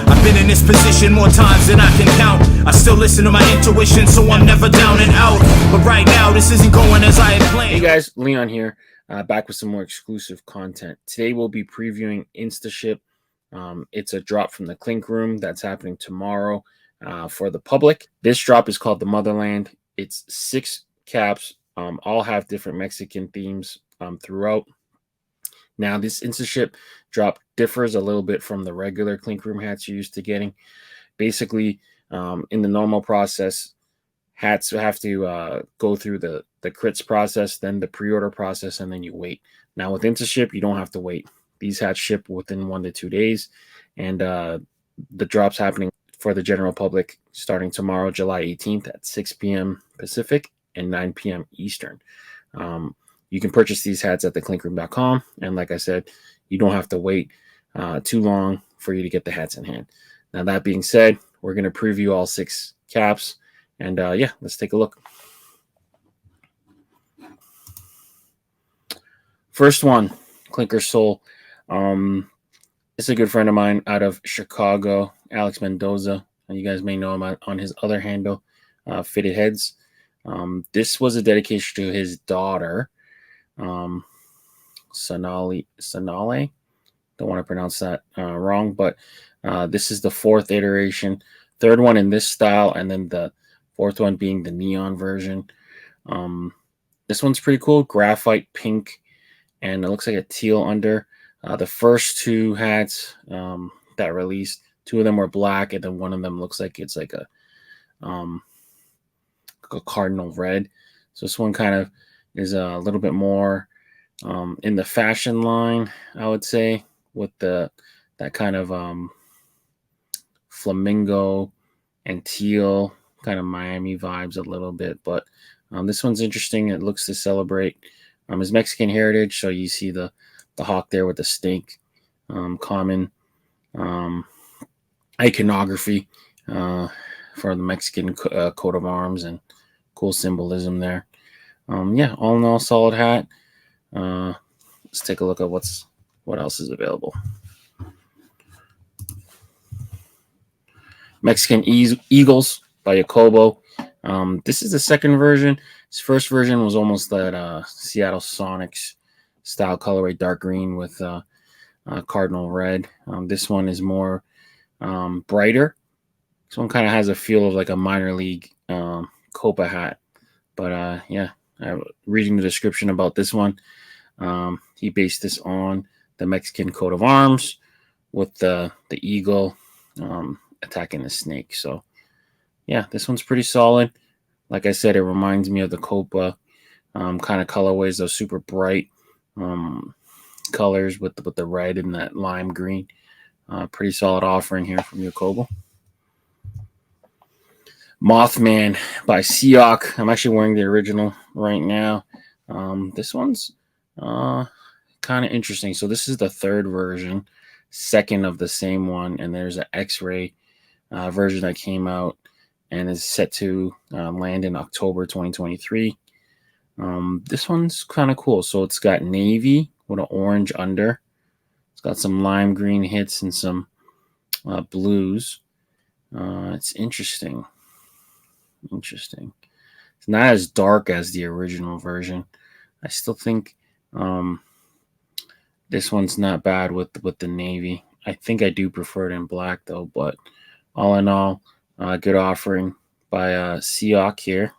I've been in this position more times than I can count. I still listen to my intuition, so I'm never down and out. But right now, this isn't going as I had planned. Hey guys, Leon here, back with some more exclusive content. Today we'll be previewing Instaship. It's a drop from the Clink Room that's happening tomorrow for the public. This drop is called the Motherland. It's 6 caps, all have different Mexican themes throughout. Now, this Instaship drop differs a little bit from the regular Clink Room hats you're used to getting. Basically, in the normal process, hats have to go through the crits process, then the pre-order process, and then you wait. Now, with Instaship, you don't have to wait. These hats ship within 1 to 2 days, and the drop's happening for the general public starting tomorrow, July 18th at 6 p.m. Pacific and 9 p.m. Eastern. You can purchase these hats at theclinkroom.com, and like I said, you don't have to wait too long for you to get the hats in hand. Now, that being said, we're going to preview all 6 caps, and yeah, let's take a look. First one, Clinker Soul. It's a good friend of mine out of Chicago, Alex Mendoza. You guys may know him on his other handle, Fitted Heads. This was a dedication to his daughter, Sonale. Don't want to pronounce that wrong, but this is the 4th iteration, 3rd one in this style, and then the 4th one being the neon version. This one's pretty cool, graphite pink, and it looks like a teal under. The first 2 hats that released, 2 of them were black, and then one of them looks like it's like a cardinal red. So this one kind of is a little bit more in the fashion line, I would say, with that kind of flamingo and teal kind of Miami vibes a little bit. But this one's interesting. It looks to celebrate his Mexican heritage. So you see the hawk there with the snake, common iconography for the Mexican coat of arms, and cool symbolism there. Yeah, all in all, solid hat. Let's take a look at what else is available. Mexican Eagles by Jacobo. This is the 2nd version. His first version was almost that Seattle Sonics style colorway, dark green with cardinal red. This one is more brighter. This one kind of has a feel of like a minor league Copa hat. But yeah, reading the description about this one, he based this on the Mexican coat of arms with the eagle attacking the snake. So yeah, this one's pretty solid. Like I said, it reminds me of the Copa kind of colorways, those super bright colors with the red and that lime green. Pretty solid offering here from Jacobo. Mothman by Seahawk. I'm actually wearing the original right now. This one's kind of interesting. So this is the 3rd version, 2nd of the same one, and there's an X-ray version that came out and is set to land in October 2023. This one's kind of cool. So it's got navy with an orange under. It's got some lime green hits and some blues. It's interesting. Interesting. It's not as dark as the original version. I still think this one's not bad with the navy. I think I do prefer it in black though, but all in all, good offering by Seahawk here.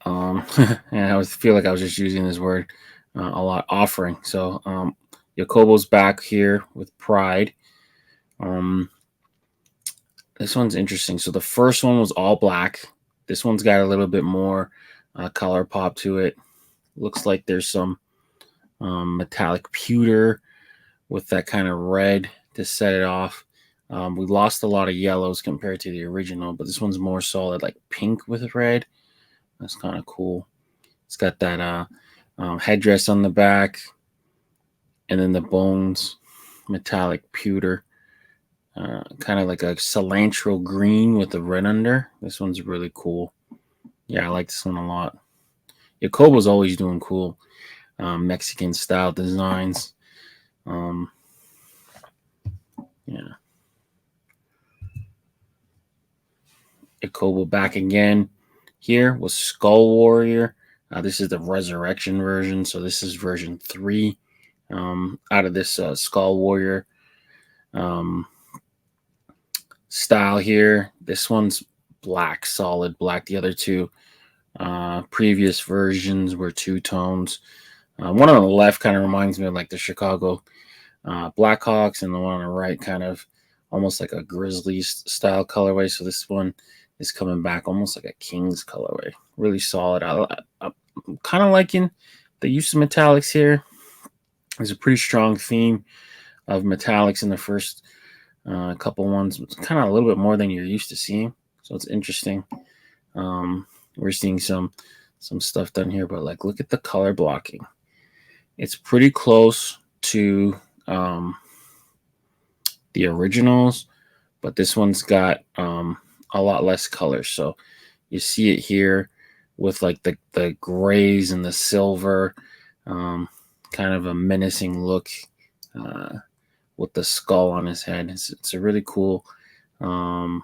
And I feel like I was just using this word a lot, offering. So Jacobo's back here with Pride. This one's interesting. So the first one was all black. This one's got a little bit more color pop to it. Looks like there's some metallic pewter with that kind of red to set it off. We lost a lot of yellows compared to the original, but this one's more solid, like pink with red. That's kind of cool. It's got that headdress on the back, and then the bones, metallic pewter, kind of like a cilantro green with the red under. This one's really cool. Yeah, I like this one a lot. Jacobo's always doing cool Mexican style designs. Jacobo back again here with Skull Warrior. This is the Resurrection version, so this is version 3 out of this Skull Warrior style here. This one's black, solid black. The other two previous versions were two tones. One on the left kind of reminds me of like the Chicago Blackhawks, and the one on the right kind of almost like a Grizzlies style colorway. So this one is coming back almost like a Kings colorway. Really solid. I'm kind of liking the use of metallics here. There's a pretty strong theme of metallics in the first couple ones. It's kind of a little bit more than you're used to seeing. So it's interesting. We're seeing some stuff done here, but like look at the color blocking. It's pretty close to the originals, but this one's got a lot less color. So you see it here with like the grays and the silver, kind of a menacing look with the skull on his head. It's a really cool kind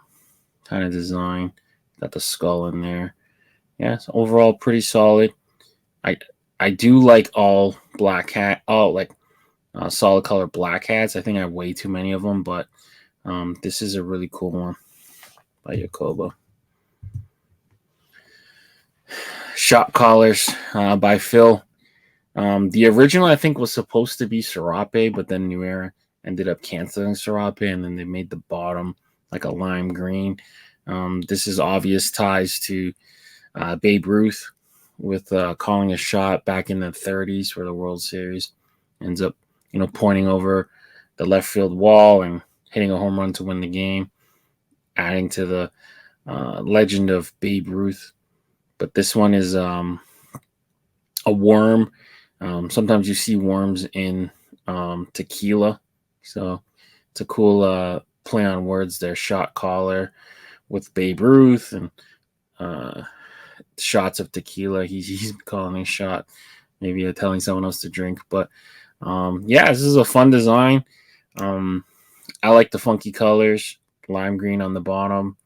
of design. Got the skull in there. Yeah, so overall pretty solid. I do like all black hat, solid color black hats. I think I have way too many of them, but this is a really cool one by Jacobo. Shot collars by Phil. The original I think was supposed to be Serape, but then New Era ended up canceling Serape, and then they made the bottom like a lime green. This is obvious ties to Babe Ruth with calling a shot back in the 30s for the World Series. Ends up, pointing over the left field wall and hitting a home run to win the game, adding to the legend of Babe Ruth. But this one is a worm. Sometimes you see worms in tequila. So it's a cool play on words there. Shot collar with Babe Ruth and shots of tequila. He's calling a shot, maybe telling someone else to drink. But yeah, this is a fun design. I like the funky colors, lime green on the bottom.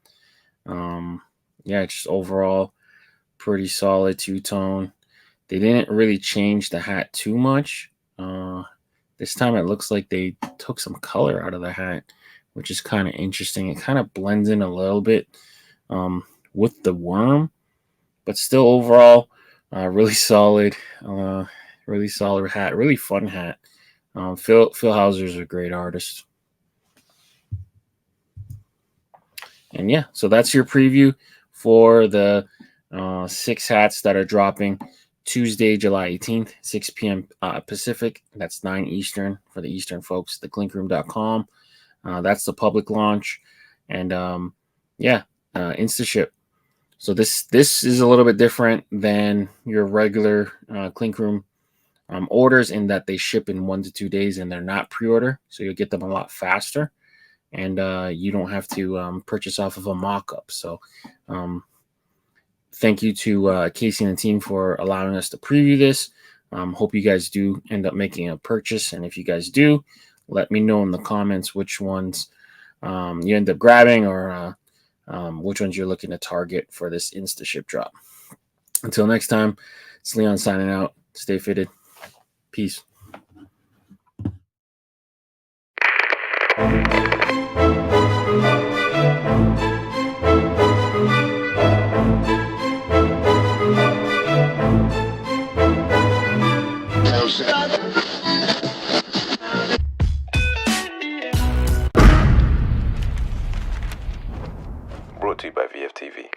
Yeah, just overall pretty solid two-tone. They didn't really change the hat too much. This time it looks like they took some color out of the hat, which is kind of interesting. It kind of blends in a little bit with the worm, but still overall really solid. Really solid hat, really fun hat. Phil Hauser's a great artist. And yeah, so that's your preview for the 6 hats that are dropping Tuesday, July 18th, 6 p.m. Pacific. That's 9 Eastern for the Eastern folks. The clinkroom.com. That's the public launch. And yeah, Instaship. So this is a little bit different than your regular Clink Room orders in that they ship in 1 to 2 days and they're not pre-order. So you'll get them a lot faster. And you don't have to purchase off of a mock-up. So thank you to Casey and the team for allowing us to preview this. Hope you guys do end up making a purchase. And if you guys do, let me know in the comments which ones you end up grabbing or which ones you're looking to target for this Instaship drop. Until next time, it's Leon signing out. Stay fitted. Peace. Brought to you by VFTV.